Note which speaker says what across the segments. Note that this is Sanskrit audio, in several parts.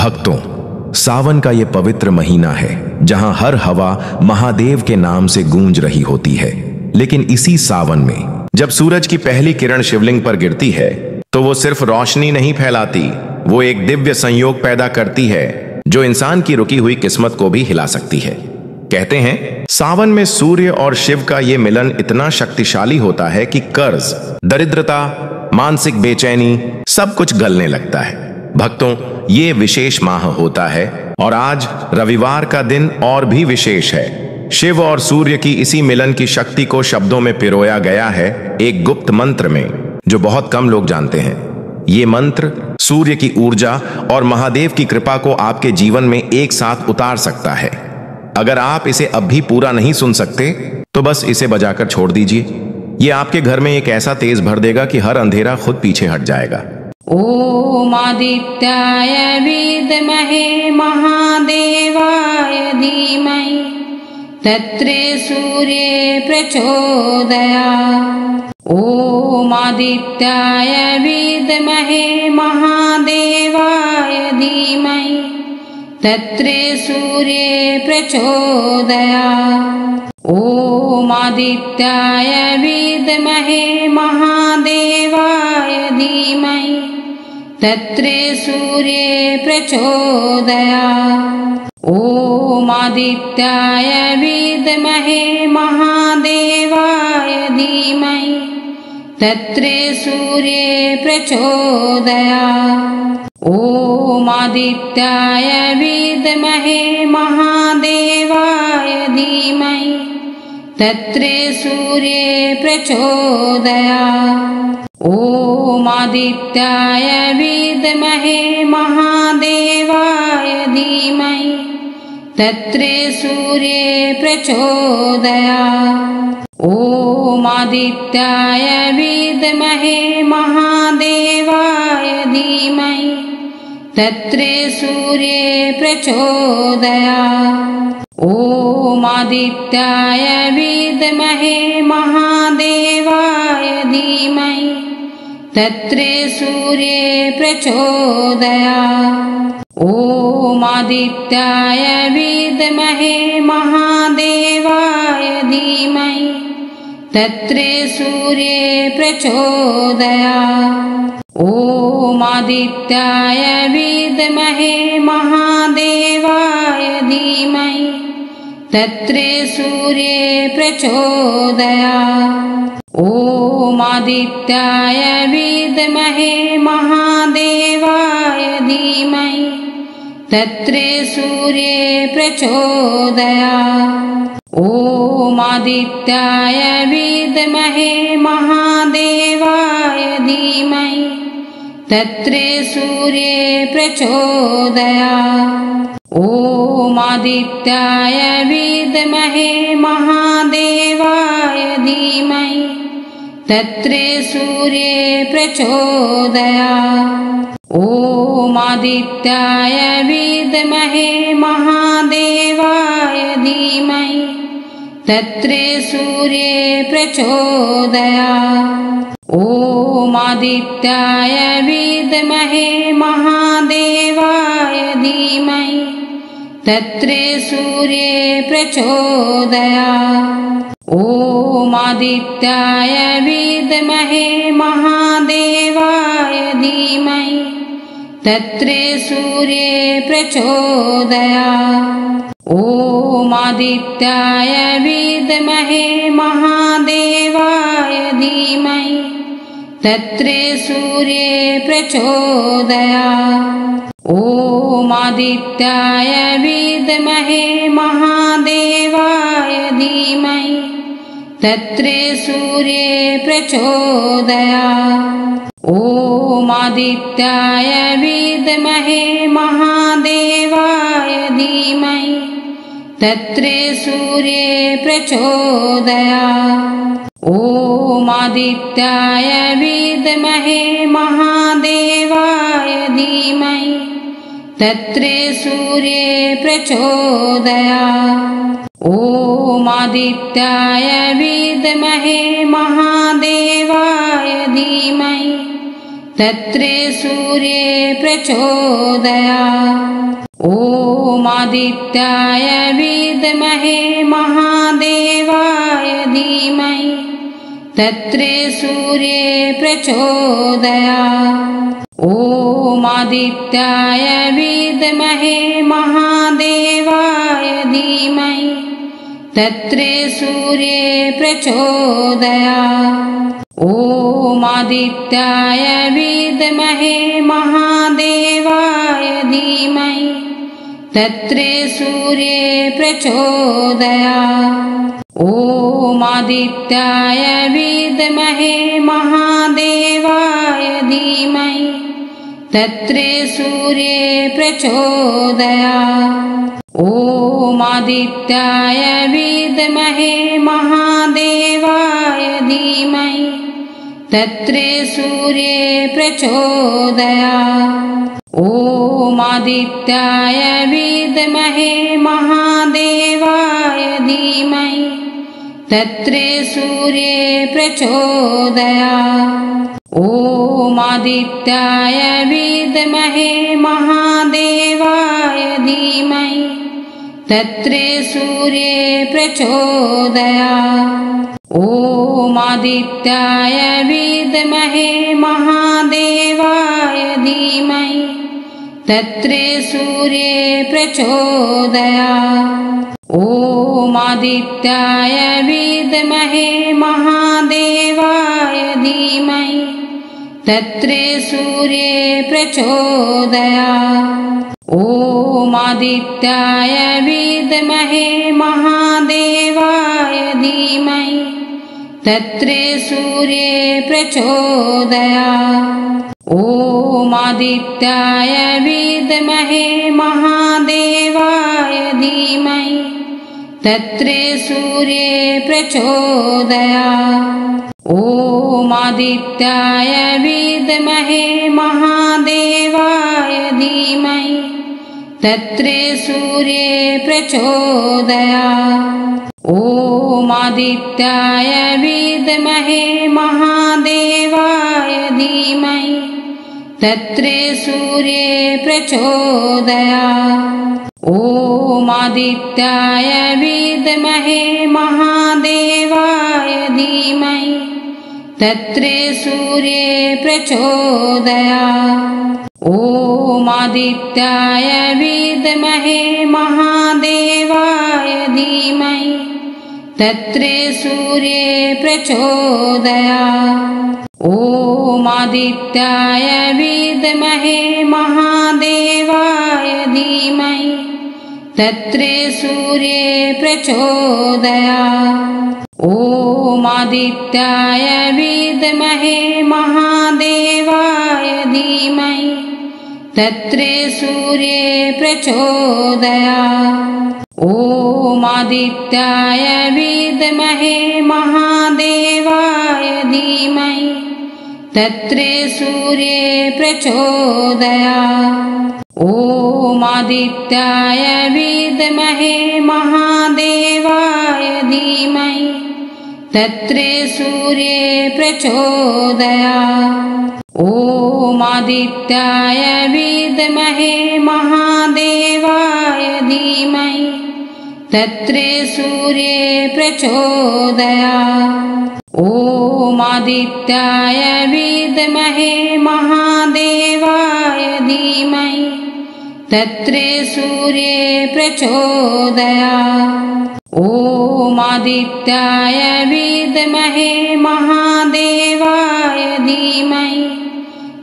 Speaker 1: भक्तों, सावन का ये पवित्र महीना है जहां हर हवा महादेव के नाम से गूंज रही होती है। लेकिन इसी सावन में जब सूरज की पहली किरण शिवलिंग पर गिरती है तो वो सिर्फ रोशनी नहीं फैलाती, वो एक दिव्य संयोग पैदा करती है जो इंसान की रुकी हुई किस्मत को भी हिला सकती है। कहते हैं सावन में सूर्य और शिव का ये मिलन इतना शक्तिशाली होता है कि कर्ज, दरिद्रता, मानसिक बेचैनी सब कुछ गलने लगता है। भक्तों, ये विशेष माह होता है और आज रविवार का दिन और भी विशेष है। शिव और सूर्य की इसी मिलन की शक्ति को शब्दों में पिरोया गया है एक गुप्त मंत्र में, जो बहुत कम लोग जानते हैं। ये मंत्र सूर्य की ऊर्जा और महादेव की कृपा को आपके जीवन में एक साथ उतार सकता है। अगर आप इसे अब भी पूरा नहीं सुन सकते तो बस इसे बजाकर छोड़ दीजिए। ये आपके घर में एक ऐसा तेज भर देगा कि हर अंधेरा खुद पीछे हट जाएगा।
Speaker 2: ओम आदित्याय विद्महे महादेवाय धीमहि तत्रे सूर्ये प्रचोदयात्। ओम आदित्याय विद्महे महादेवाय धीमहि तत्रे सूर्ये प्रचोदयात्। ओम आदित्याय विद्महे महादेवाय धीमहि तत्रे सूर्ये प्रचोदयात्। ओम आदित्याय विद्महे महादेवाय धीमहि तत्रे सूर्ये प्रचोदयात्। ओम आदित्याय विद्महे महादेवाय धीमहि तत्रे सूर्ये प्रचोदयात्। ओम आदित्याय विद्महे महादेवाय धीमहि तत्रे सूर्ये प्रचोदयात्। ओम आदित्याय विद्महे महादेवाय धीमहि तत्रे सूर्ये प्रचोदयात्। ओम आदित्याय विद्महे महादेवाय धीमहि तत्रे सूर्ये प्रचोदयात्। ओम आदित्याय विद्महे महादेवाय धीमहि तत्रे सूर्ये प्रचोदयात्। ओम आदित्याय विद्महे महादेवाय धीमहि तत्रे सूर्ये प्रचोदयात्। ओम आदित्याय विद्महे महादेवाय धीमहि तत्रे सूर्ये प्रचोदयात्। ओम आदित्याय विद्महे महादेवाय धीमहि तत्रे सूर्ये प्रचोदयात्। ओम आदित्याय विद्महे महादेवाय धीमहि तत्रे सूर्ये प्रचोदयात्। ओम आदित्याय विद्महे महादेवाय धीमहि तत्रे सूर्ये प्रचोदयात्। ओम आदित्याय विद्महे महादेवाय धीमहि तत्रे सूर्ये प्रचोदयात्। ओम आदित्याय विद्महे महादेवाय धीमहि तत्रे सूर्ये प्रचोदयात्। ओम आदित्याय विद्महे महादेवाय धीमहि तत्रे सूर्ये प्रचोदयात्। ओम आदित्याय विद्महे महादेवाय धीमहि तत्रे सूर्ये प्रचोदयात्। ओम आदित्याय विद्महे महादेवाय धीमहि तत्रे सूर्ये प्रचोदयात्। ओम आदित्याय विद्महे महादेवाय धीमहि तत्रे सूर्ये प्रचोदयात्। ओम आदित्याय विद्महे महादेवाय धीमहि तत्रे सूर्ये प्रचोदयात्। ॐ आदित्याय विद्महे महादेवाय धीमहि तत्रे सूर्ये प्रचोदयात्। ॐ आदित्याय विद्महे महादेवाय धीमहि तत्रे सूर्ये प्रचोदयात्। ॐ आदित्याय विद्महे महादेवाय धीमहि तत्रे सूर्ये प्रचोदयात्। ॐ आदित्याय विद्महे महादेवाय धीमहि तत्रे सूर्ये प्रचोदयात्। ॐ आदित्याय विद्महे महादेवाय धीमहि तत्रे सूर्ये प्रचोदयात्। ॐ आदित्याय विद्महे महादेवाय धीमहि तत्रे सूर्ये प्रचोदयात्। ॐ आदित्याय विद्महे महादेवाय धीमहि तत्रे सूर्ये प्रचोदयात्। ॐ आदित्याय विद्महे महादेवाय धीमहि तत्रे सूर्ये प्रचोदयात्। ॐ आदित्याय विद्महे महादेवाय धीमहि तत्रे सूर्ये प्रचोदयात्। ॐ आदित्याय विद्महे महादेवाय धीमहि तत्रे सूर्ये प्रचोदयात्। ॐ आदित्याय विद्महे महादेवाय धीमहि तत्रे सूर्ये प्रचोदयात्। ॐ आदित्याय विद्महे महादेवाय धीमहि तत्रे सूर्ये प्रचोदयात्। ॐ आदित्याय विद्महे महादेवाय धीमहि तत्रे सूर्ये प्रचोदयात्। ॐ आदित्याय विद्महे महादेवाय धीमहि तत्रे सूर्ये प्रचोदयात्। ॐ आदित्याय विद्महे महादेवाय धीमहि तत्रे सूर्ये प्रचोदयात्। ॐ आदित्याय विद्महे महादेवाय धीमहि तत्रे सूर्ये प्रचोदयात्। ॐ आदित्याय विद्महे महादेवाय धीमहि तत्रे सूर्ये प्रचोदयात्। ॐ आदित्याय विद्महे महादेवाय धीमहि तत्रे सूर्ये प्रचोदयात्। ॐ आदित्याय विद्महे महादेवाय धीमहि तत्रे सूर्ये प्रचोदयात्। ॐ आदित्याय विद्महे महादेवाय धीमहि तत्रे सूर्ये प्रचोदयात्। ॐ आदित्याय विद्महे महादेवाय धीमहि तत्रे सूर्ये प्रचोदयात्। ॐ आदित्याय विद्महे महादेवाय धीमहि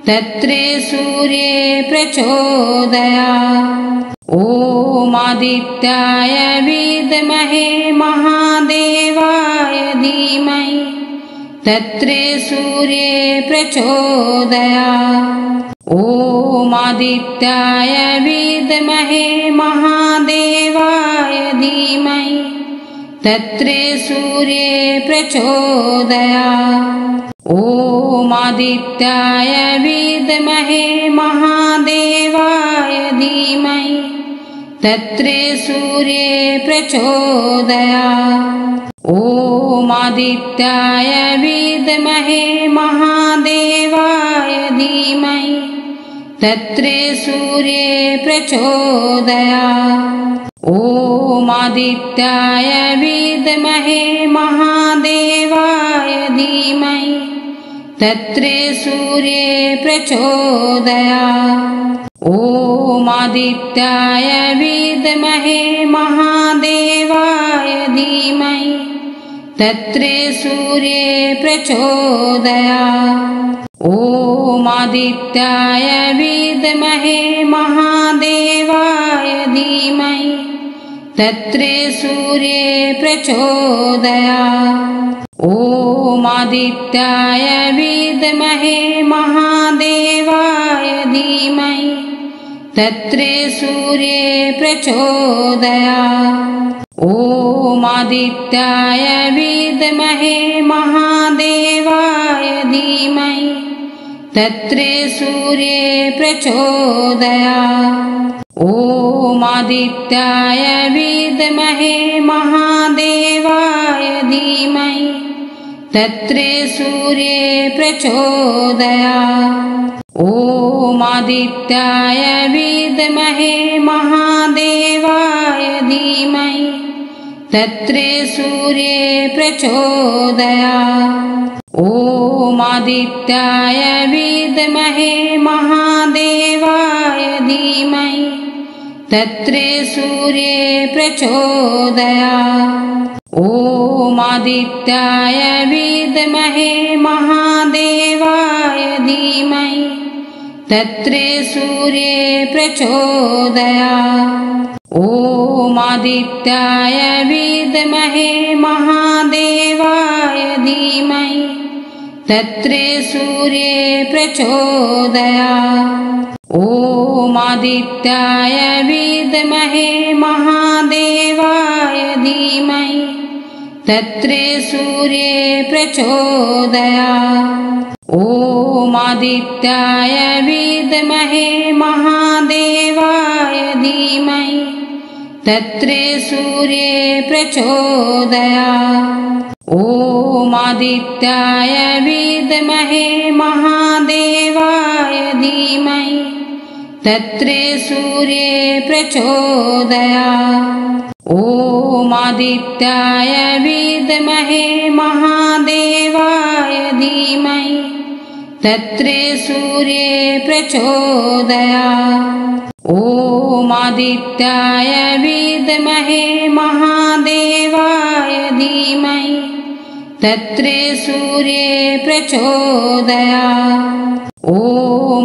Speaker 2: तत्रे सूर्ये प्रचोदयात्। ॐ आदित्याय विद्महे महादेवाय धीमहि तत्रे सूर्ये प्रचोदयात्। ॐ आदित्याय विद्महे महादेवाय धीमहि तत्रे सूर्ये प्रचोदयात्। ॐ आदित्याय विद्महे महादेवाय धीमहि तत्रे सूर्ये प्रचोदयात्। ॐ आदित्याय विद्महे महादेवाय धीमहि धीमहि तत्रे सूर्ये प्रचोदयात्। ॐ आदित्याय विद्महे महादेवाय धीमहि तत्रे सूर्ये प्रचोदयात्। ॐ आदित्याय विद्महे महादेवाय धीमहि तत्रे सूर्ये प्रचोदयात्। ॐ आदित्याय विद्महे महादेवाय धीमहि तत्रे सूर्ये प्रचोदयात्। ॐ आदित्याय विद्महे महादेवाय धीमहि तत्रे सूर्ये प्रचोदयात्। ॐ आदित्याय विद्महे महादेवाय धीमहि तत्रे सूर्ये प्रचोदयात्। ॐ आदित्याय विद्महे महादेवाय धीमहि तत्रे सूर्ये प्रचोदयात्। ॐ आदित्याय विद्महे महादेवाय धीमहि तत्रे सूर्ये प्रचोदयात्। ॐ आदित्याय विद्महे महादेवाय धीमहि तत्रे सूर्ये प्रचोदयात्। ॐ आदित्याय विद्महे महादेवाय धीमहि तत्रे सूर्ये प्रचोदयात्। ॐ आदित्याय विद्महे महादेवाय धीमहि तत्रे सूर्ये प्रचोदयात्। ॐ आदित्याय विद्महे महादेवाय धीमहि तत्रे सूर्ये प्रचोदयात्। ॐ आदित्याय विद्महे महादेवाय धीमहि तत्रे सूर्ये प्रचोदयात्। ॐ आदित्याय विद्महे महादेवाय धीमहि तत्रे सूर्ये प्रचोदयात्। ॐ आदित्याय विद्महे महादेवाय धीमहि तत्रे सूर्ये प्रचोदयात्। ॐ आदित्याय विद्महे महादेवाय धीमहि तत्रे सूर्ये प्रचोदयात्। ॐ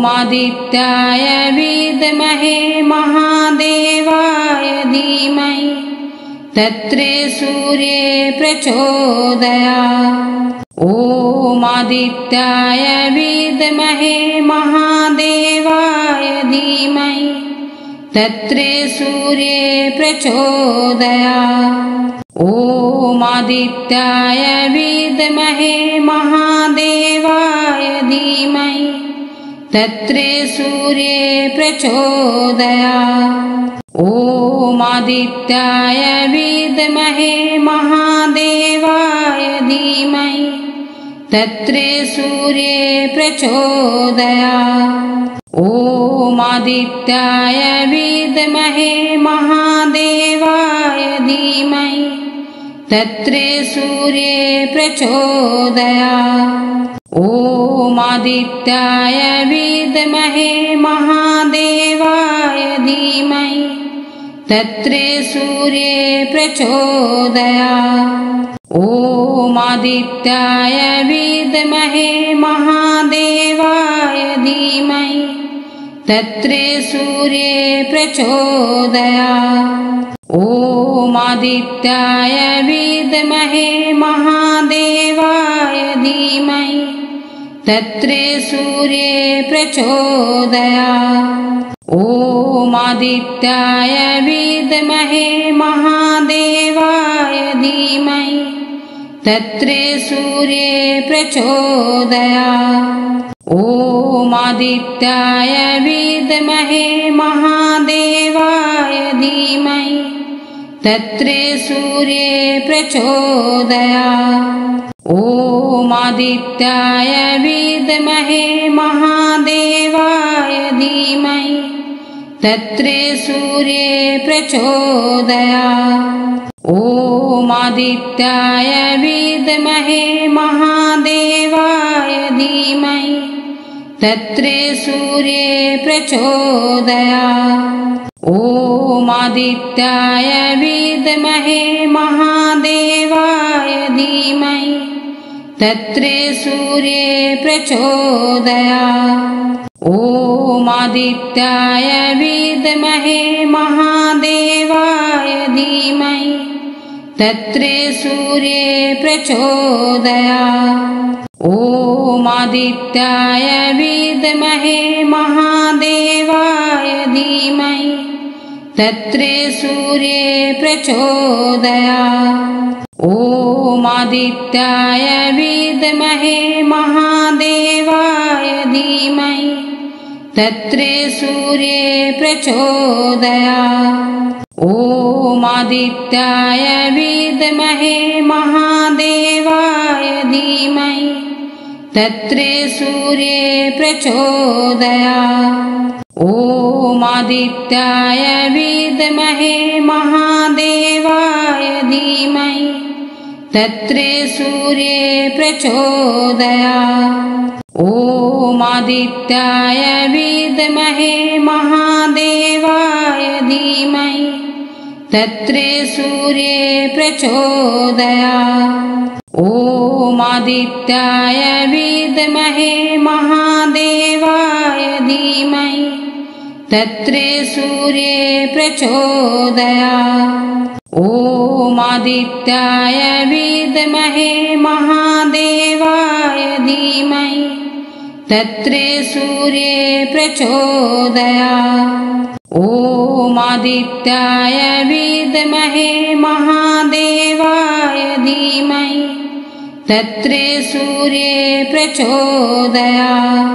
Speaker 2: आदित्याय विद्महे महादेवाय धीमहि तत्रे सूर्ये प्रचोदयात्। ॐ आदित्याय विद्महे महादेवाय धीमहि तत्रे सूर्ये प्रचोदयात्। ॐ आदित्याय विद्महे महादेवाय धीमहि तत्रे सूर्ये प्रचोदयात्। ॐ आदित्याय विद्महे महादेवाय धीमहि तत्रे सूर्ये प्रचोदयात्। ॐ आदित्याय विद्महे महादेवाय धीमहि तत्रे सूर्ये प्रचोदयात्। ॐ आदित्याय विद्महे महादेवाय धीमहि तत्रे सूर्ये प्रचोदयात्। ॐ आदित्याय विद्महे महादेवाय धीमहि तत्रे सूर्ये प्रचोदयात्। ॐ आदित्याय विद्महे महादेवाय धीमहि तत्रे सूर्ये प्रचोदयात्। ॐ आदित्याय विद्महे महादेवाय धीमहि तत्रे सूर्ये प्रचोदयात्। ॐ आदित्याय विद्महे महादेवाय धीमहि तत्रे सूर्ये प्रचोदयात्। ॐ आदित्याय विद्महे महादेवाय धीमहि तत्रे सूर्ये प्रचोदयात्। ॐ आदित्याय विद्महे महादेवाय धीमहि तत्रे सूर्ये प्रचोदयात्। ॐ आदित्याय विद्महे महादेवाय धीमहि तत्रे सूर्ये प्रचोदयात्। ॐ आदित्याय विद्महे महादेवाय धीमहि तत्रे सूर्ये प्रचोदयात्। ॐ आदित्याय विद्महे महादेवाय धीमहि तत्रे सूर्ये प्रचोदयात्। ॐ आदित्याय विद्महे महादेवाय धीमहि तत्रे सूर्ये प्रचोदयात्। ॐ आदित्याय विद्महे महादेवाय धीमहि तत्रे सूर्ये प्रचोदयात्। ॐ आदित्याय विद्महे महादेवाय धीमहि तत्रे सूर्ये प्रचोदयात्। ॐ आदित्याय विद्महे महादेवाय धीमहि तत्रे सूर्ये प्रचोदयात्। ॐ आदित्याय विद्महे महादेवाय धीमहि तत्रे सूर्ये प्रचोदयात्। ॐ आदित्याय विद्महे महादेवाय धीमहि तत्रे सूर्ये प्रचोदयात्। ॐ आदित्याय विद्महे महादेवाय धीमहि तत्रे सूर्ये प्रचोदयात्।